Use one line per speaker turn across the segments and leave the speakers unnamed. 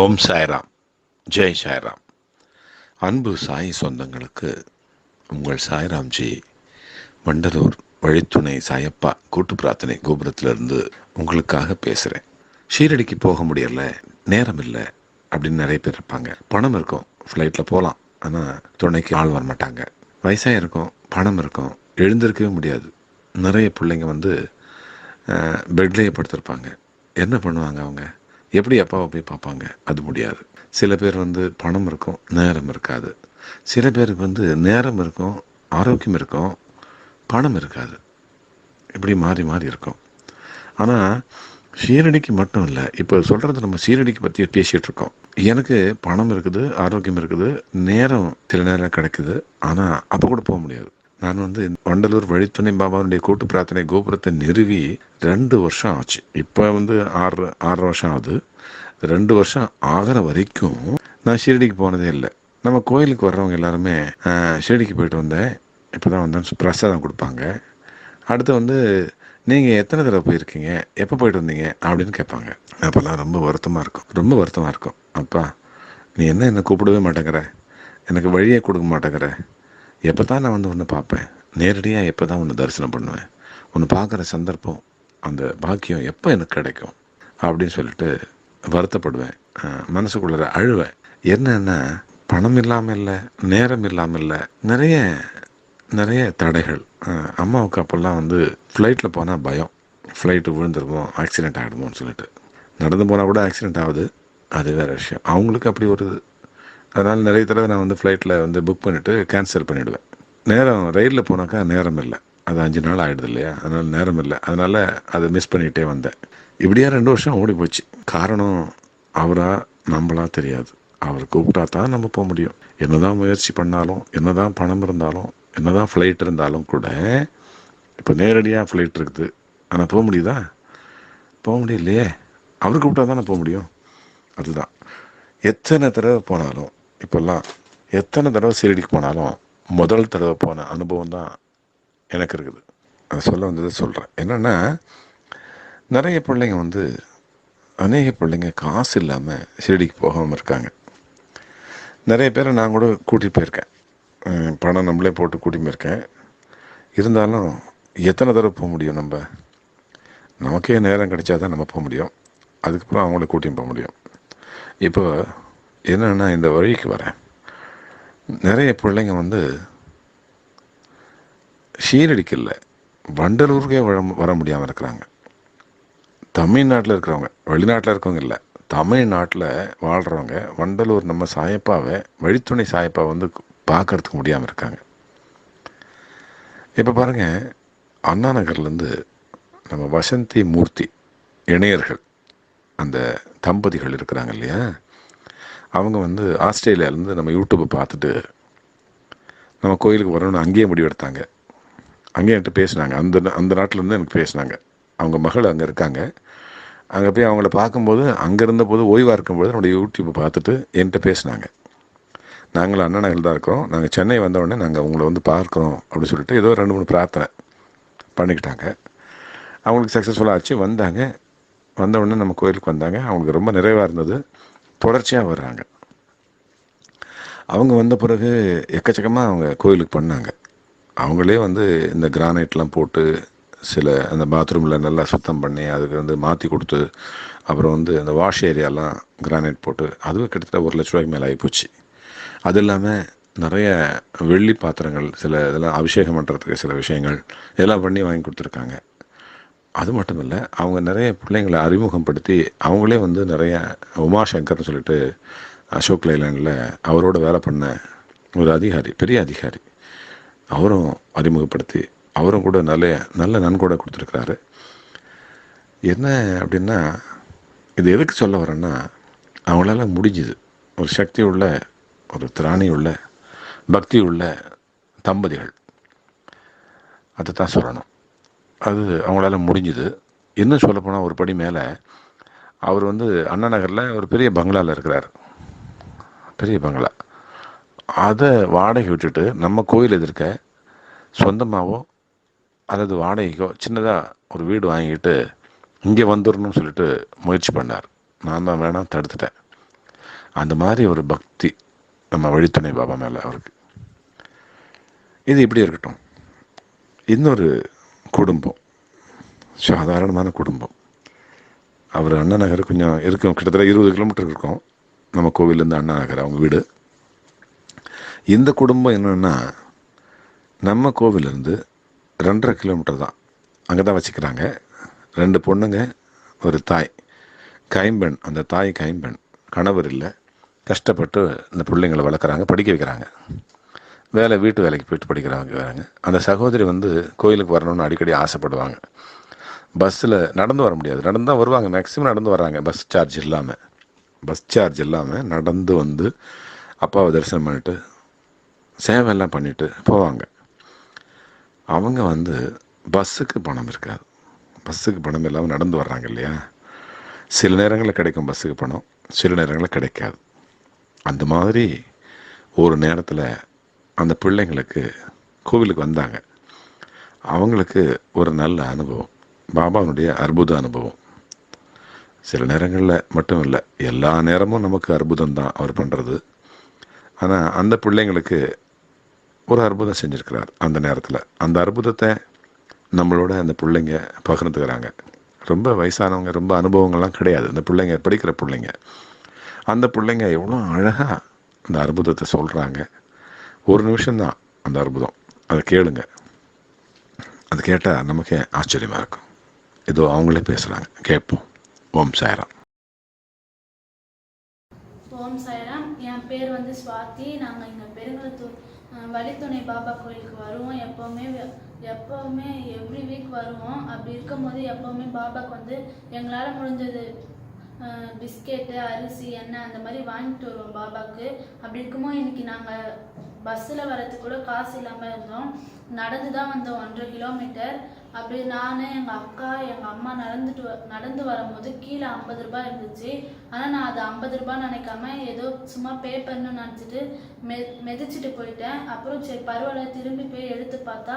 ஓம் சாய்ராம். ஜெய் சாய்ராம். அன்பு சாய் சொந்தங்களுக்கு உங்கள் சாய்ராம்ஜி வண்டலூர் வழித்துணை சாயப்பா கூட்டு பிரார்த்தனை கோபுரத்திலிருந்து உங்களுக்காக பேசுகிறேன். ஷீரடிக்கு போக முடியல, நேரம் இல்லை அப்படின்னு நிறைய பேர் இருப்பாங்க. பணம் இருக்கும், ஃப்ளைட்டில் போகலாம், ஆனால் துணைக்கு ஆள் வர மாட்டாங்க. வயசாக இருக்கும், பணம் இருக்கும், எழுந்திருக்கவே முடியாது. நிறைய பிள்ளைங்க பெட்லேயே படுத்திருப்பாங்க. என்ன பண்ணுவாங்க? அவங்க எப்படி அப்பாவை போய் பார்ப்பாங்க? அது முடியாது. சில பேர் பணம் இருக்கும், நேரம் இருக்காது. சில பேருக்கு நேரம் இருக்கும், ஆரோக்கியம் இருக்கும், பணம் இருக்காது. இப்படி மாறி மாறி இருக்கும். ஆனால் ஷீரடிக்கு மட்டும் இல்லை, இப்போ சொல்கிறது நம்ம ஷீரடிக்கு பற்றி பேசிகிட்டு இருக்கோம். எனக்கு பணம் இருக்குது, ஆரோக்கியம் இருக்குது, நேரம் சில நேரம் கிடைக்குது, ஆனால் அப்போ கூட போக முடியாது. நான் வண்டலூர் வழித்துணை பாபாவுடைய கூட்டு பிரார்த்தனை கோபுரத்தை நிறுவி 2 வருஷம் ஆச்சு. இப்போ 6 வருஷம் ஆகுது. 2 வருஷம் ஆகிற வரைக்கும் நான் ஷீரடிக்கு போனதே இல்லை. நம்ம கோயிலுக்கு வர்றவங்க எல்லாருமே ஷீரடிக்கு போயிட்டு வந்தேன், இப்போ தான் வந்தேன், பிரசாதம் கொடுப்பாங்க. அடுத்து நீங்கள் எத்தனை தடவை போயிருக்கீங்க, எப்போ போயிட்டு வந்தீங்க அப்படின்னு கேட்பாங்க. அப்போல்லாம் ரொம்ப வருத்தமாக இருக்கும். அப்பா, நீ என்னை கூப்பிடவே மாட்டேங்கிற, எனக்கு வழியே கொடுக்க மாட்டேங்கிற, எப்போ தான் நான் ஒன்று பார்ப்பேன், நேரடியாக எப்போ தான் ஒன்று தரிசனம் பண்ணுவேன், ஒன்று பார்க்குற சந்தர்ப்பம், அந்த பாக்கியம் எப்போ எனக்கு கிடைக்கும் அப்படின்னு சொல்லிட்டு வருத்தப்படுவேன். மனசுக்குள்ள அழுவேன். என்னன்னா, பணம் இல்லாமல் இல்லை, நேரம் இல்லாமல் இல்லை, நிறைய நிறைய தடைகள். அம்மாவுக்கு அப்போல்லாம் ஃப்ளைட்டில் போனால் பயம், ஃப்ளைட்டு விழுந்துருமோ, ஆக்சிடெண்ட் ஆகிடுமோன்னு சொல்லிட்டு. நடந்து போனால் கூட ஆக்சிடெண்ட் ஆகுது, அது வேறு விஷயம். அவங்களுக்கு அப்படி ஒரு அதனால் நிறைய தடவை நான் ஃப்ளைட்டில் புக் பண்ணிவிட்டு கேன்சல் பண்ணிவிடுவேன். நேரம் ரயிலில் போனாக்கா நேரம் இல்லை, அது 5 நாள் ஆகிடுது இல்லையா, அதனால் நேரம் இல்லை, அதனால் அதை மிஸ் பண்ணிகிட்டே வந்தேன். இப்படியா 2 வருஷம் ஓடி போச்சு. காரணம் அவரா நம்மளா தெரியாது. அவர் கூப்பிட்டா தான் நம்ம போக முடியும். என்னதான் முயற்சி பண்ணாலும், என்னதான் பணம் இருந்தாலும், என்னதான் ஃப்ளைட் இருந்தாலும் கூட, இப்போ நேரடியாக ஃப்ளைட் இருக்குது, ஆனால் போக முடியுதா? போக முடியலையே. அவர் கூப்பிட்டா தானே போக முடியும். அதுதான். எத்தனை தடவை போனாலும், இப்போல்லாம் எத்தனை தடவை ஷீரடிக்கு போனாலும் முதல் தடவை போன அனுபவம் தான் எனக்கு இருக்குது. அதை சொல்ல வந்ததை சொல்கிறேன். என்னென்னா, நிறைய பிள்ளைங்க அநேக பிள்ளைங்க காசு இல்லாமல் ஷீரடிக்கு போகாமல் இருக்காங்க. நிறைய பேரை நான் கூட கூட்டிகிட்டு போயிருக்கேன், பணம் நம்மளே போட்டு கூட்டிகிட்டு போயிருக்கேன். இருந்தாலும் எத்தனை தடவை போக முடியும்? நமக்கே நேரம் கிடைச்சா தான் நம்ம போக முடியும். அதுக்கப்புறம் அவங்கள கூட்டின்னு போக முடியும். இப்போ என்னென்னா, இந்த வழிக்கு வரேன். நிறைய பிள்ளைங்க ஷீரடிக்கு இல்லை, வண்டலூருக்கே வர முடியாமல் இருக்கிறாங்க. தமிழ்நாட்டில் இருக்கிறவங்க, வெளிநாட்டில் இருக்கவங்க இல்லை, தமிழ்நாட்டில் வாழ்கிறவங்க வண்டலூர் நம்ம சாயப்பாவை, வழித்துணை சாயப்பாவை பார்க்கறதுக்கு முடியாமல் இருக்காங்க. இப்போ பாருங்கள், அண்ணா நகர்லேருந்து நம்ம வசந்தி மூர்த்தி இணையர்கள், அந்த தம்பதிகள் இருக்கிறாங்க இல்லையா, அவங்க ஆஸ்திரேலியாவிலேருந்து நம்ம யூடியூப்பை பார்த்துட்டு நம்ம கோயிலுக்கு வரணும்னு அங்கேயே முடிவெடுத்தாங்க. அங்கேயே என்கிட்ட பேசினாங்க. அந்த நாட்டிலேருந்து எனக்கு பேசினாங்க. அவங்க மகள் அங்கே இருக்காங்க. அங்கே போய் அவங்கள பார்க்கும்போது, அங்கே இருந்தபோது ஓய்வாக இருக்கும்போது நம்மளுடைய யூடியூப்பை பார்த்துட்டு என்கிட்ட பேசினாங்க. நாங்களும் அண்ணா நகரில் தான் இருக்கிறோம், நாங்கள் சென்னை வந்தவுடனே நாங்கள் உங்களை பார்க்குறோம் அப்படின்னு சொல்லிட்டு ஏதோ 2-3 பிரார்த்தனை பண்ணிக்கிட்டாங்க. அவங்களுக்கு சக்ஸஸ்ஃபுல்லாக ஆச்சு. வந்தவுடனே நம்ம கோயிலுக்கு வந்தாங்க. அவங்களுக்கு ரொம்ப நிறைவாக இருந்தது. தொடர்ச்சியாக வர்றாங்க. அவங்க வந்த பிறகு எக்கச்சக்கமாக அவங்க கோயிலுக்கு பண்ணாங்க. அவங்களே இந்த கிரானைட்லாம் போட்டு, சில அந்த பாத்ரூமில் நல்லா சுத்தம் பண்ணி, அதுக்கு மாற்றி கொடுத்து, அப்புறம் அந்த வாஷ் ஏரியாலாம் கிரானைட் போட்டு, அதுவே கிட்டத்தட்ட 1 லட்ச ரூபாய்க்கு மேலே ஆகிப்போச்சு. அது இல்லாமல் நிறைய வெள்ளி பாத்திரங்கள், சில இதெல்லாம் அபிஷேகம் பண்ணுறதுக்கு சில விஷயங்கள் எல்லாம் பண்ணி வாங்கி கொடுத்துருக்காங்க. அது மட்டும் இல்லை, அவங்க நிறைய பிள்ளைங்களை அறிமுகப்படுத்தி, அவங்களே நிறைய உமாசங்கர்னு சொல்லிட்டு அசோக் லைலாண்டில் அவரோட வேலை பண்ண ஒரு அதிகாரி, பெரிய அதிகாரி, அவரும் அறிமுகப்படுத்தி, அவரும் கூட நல்ல நன்கொடை கொடுத்துருக்குறாரு. என்ன அப்படின்னா, இது எதுக்கு சொல்ல வரேன்னா, அவங்களால முடிஞ்சுது. ஒரு சக்தி உள்ள, ஒரு திராணி உள்ள, பக்தி உள்ள தம்பதிகள், அதை தான் சொல்லணும். அது அவங்களால முடிஞ்சுது. இன்னும் சொல்லப்போனால் ஒரு படி மேலே, அவர் அண்ணா நகரில் ஒரு பெரிய பங்களாவில் இருக்கிறார். பெரிய பங்களா. அதை வாடகை விட்டுட்டு நம்ம கோயில் எதிர்க்க சொந்தமாகவோ அல்லது வாடகைக்கோ சின்னதாக ஒரு வீடு வாங்கிட்டு இங்கே வந்துடணும்னு சொல்லிட்டு முயற்சி பண்ணார். நான் தான் வேணாம் தடுத்துட்டேன். அந்த மாதிரி ஒரு பக்தி நம்ம வழித்துணை பாபா மேலே அவருக்கு. இது இப்படி இருக்கட்டும். இன்னொரு குடும்பம், சாதாரணமான குடும்பம். அவர் அண்ணா நகர் கொஞ்சம் இருக்கும், கிட்டத்தட்ட 20 கிலோமீட்டர் இருக்கும் நம்ம கோவிலேருந்து அண்ணா நகர் அவங்க வீடு. இந்த குடும்பம் என்னென்னா, நம்ம கோவிலேருந்து 2.5 கிலோமீட்டர் தான், அங்கே தான் வச்சுக்கிறாங்க. 2 பொண்ணுங்க, ஒரு தாய், கைம்பெண். அந்த தாய் கைம்பெண், கணவர் இல்லை, கஷ்டப்பட்டு இந்த பிள்ளைங்களை வளர்க்குறாங்க, படிக்க வைக்கிறாங்க. வீட்டு வேலைக்கு போயிட்டு படிக்கிறாங்க. அந்த சகோதரி கோயிலுக்கு வரணும்னு அடிக்கடி ஆசைப்படுவாங்க. பஸ்ஸில் நடந்து வர முடியாது, நடந்து தான் வருவாங்க, மேக்ஸிமம் நடந்து வர்றாங்க, பஸ் சார்ஜ் இல்லாமல் நடந்து அப்பாவை தரிசனம் பண்ணிட்டு சேவையெல்லாம் பண்ணிவிட்டு போவாங்க. அவங்க பஸ்ஸுக்கு பணம் இருக்காது, பஸ்ஸுக்கு பணம் இல்லாமல் நடந்து வர்றாங்க இல்லையா. சில நேரங்களில் கிடைக்கும் பஸ்ஸுக்கு பணம், சில நேரங்களில் கிடைக்காது. அந்த மாதிரி ஒரு நேரத்தில் அந்த பிள்ளைங்களுக்கு கோவிலுக்கு வந்தாங்க. அவங்களுக்கு ஒரு நல்ல அனுபவம், பாபாவுடைய அற்புத அனுபவம். சில நேரங்களில் மட்டும் இல்லை, எல்லா நேரமும் நமக்கு அற்புதம் தான் அவர் பண்ணுறது. ஆனால் அந்த பிள்ளைங்களுக்கு ஒரு அற்புதம் செஞ்சுருக்கிறார் அந்த நேரத்தில். அந்த அற்புதத்தை நம்மளோட அந்த பிள்ளைங்க பகிர்ந்துக்கிறாங்க. ரொம்ப வயசானவங்க, ரொம்ப அனுபவங்கள்லாம் கிடையாது அந்த பிள்ளைங்க, படிக்கிற பிள்ளைங்க. அந்த பிள்ளைங்க எவ்வளோ அழகாக அந்த அற்புதத்தை சொல்கிறாங்க. ஒரு நிமிஷம்தான் அந்த அற்புதம், அதை கேளுங்க. அது கேட்டால் நமக்கே ஆச்சரியமாக இருக்கும். இதோ அவங்களே பேசுகிறாங்க, கேட்போம். ஓம் சாய்ராம்.
ஓம் சாய்ராம். என் பேர் ஸ்வாதி. நாங்கள் இங்கே பெருங்குளத்தூர் வழித்துணை பாபா கோயிலுக்கு வருவோம். எப்போவுமே எவ்ரி வீக் வருவோம். அப்படி இருக்கும்போது எப்போவுமே பாபாவுக்கு எங்களால் முடிஞ்சது பிஸ்கெட்டு, அரிசி, எண்ணெய் அந்த மாதிரி வாங்கிட்டு வருவோம் பாபாவுக்கு. அப்படி இருக்கும்போது இன்னைக்கு நாங்கள் பஸ்ஸில் வரதுக்கு கூட காசு இல்லாமல் இருந்தோம். நடந்து தான் வந்தோம் 1.5 கிலோமீட்டர். அப்படி நான், எங்கள் அக்கா, எங்கள் அம்மா நடந்து வரும்போது கீழே 50 ரூபாய் இருந்துச்சு. ஆனால் நான் அது 50 ரூபாய் நினைக்காம ஏதோ சும்மா பே பண்ணணும்னு நினச்சிட்டு மிதிச்சிட்டு போயிட்டேன். அப்புறம் சரி பரவாயில்ல, திரும்பி போய் எடுத்து பார்த்தா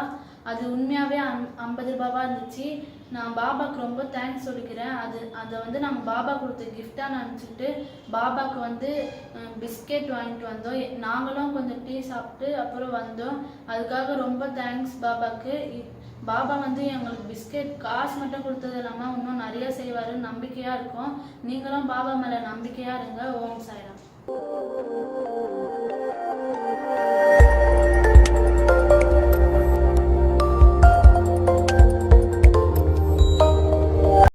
அது உண்மையாகவே 50 ரூபாவாக இருந்துச்சு. நான் பாபாவுக்கு ரொம்ப தேங்க்ஸ் சொல்லிக்கிறேன். அதை நாங்கள் பாபா கொடுத்த கிஃப்டாக நினச்சிக்கிட்டு பாபாவுக்கு பிஸ்கெட் வாங்கிட்டு வந்தோம். நாங்களும் கொஞ்சம் டீ சாப்பிட்டு அப்புறம் வந்தோம். அதுக்காக ரொம்ப தேங்க்ஸ் பாபாவுக்கு. பாபா எங்களுக்கு பிஸ்கெட் காசு மட்டும் கொடுத்தது இல்லாமல் இன்னும் நிறைய செய்வாருன்னு நம்பிக்கையாக இருக்கும். நீங்களும் பாபா மேலே நம்பிக்கையாக இருங்க. ஓம் சாய்ராம்.